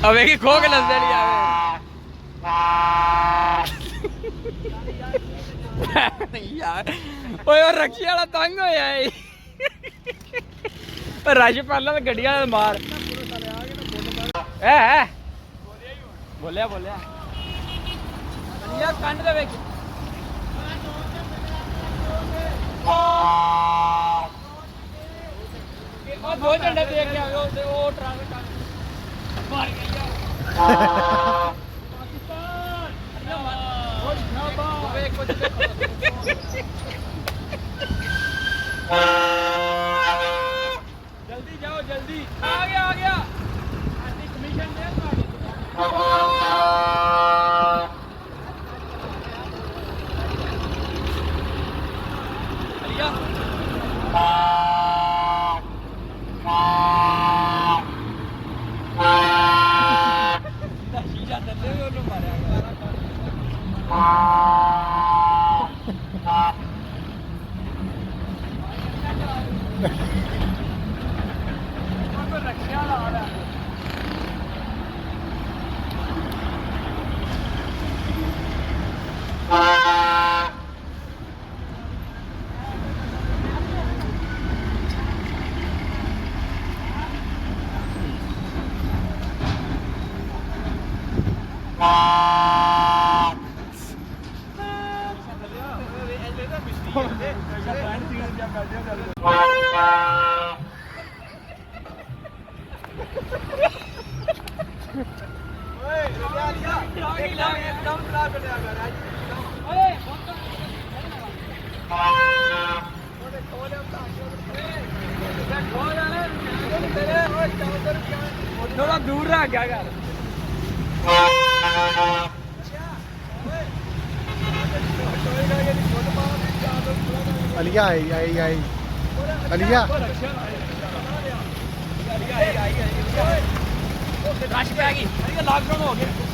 अबे की खो के नजर नहीं आवे यार ओए और रक्षी वाला तंग होया है रश पहला तो गड्डियां मार है बोलिया बोलिया अलिया कंड दे विच ओ दो झंडे देख के आओ ते ओ ट्रक मार गया पाकिस्तान ओ शाबाश एक बजे जल्दी जाओ जल्दी आ गया कमीशन दे अलिया शीशा दे ओनू मारया रक्षा ला रहा है थोड़ा दूर रह क्या कर अलिया आई अलिया रश पे आ गई लॉकडाउन हो गया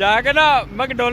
जाके ना मैकडोनल्ड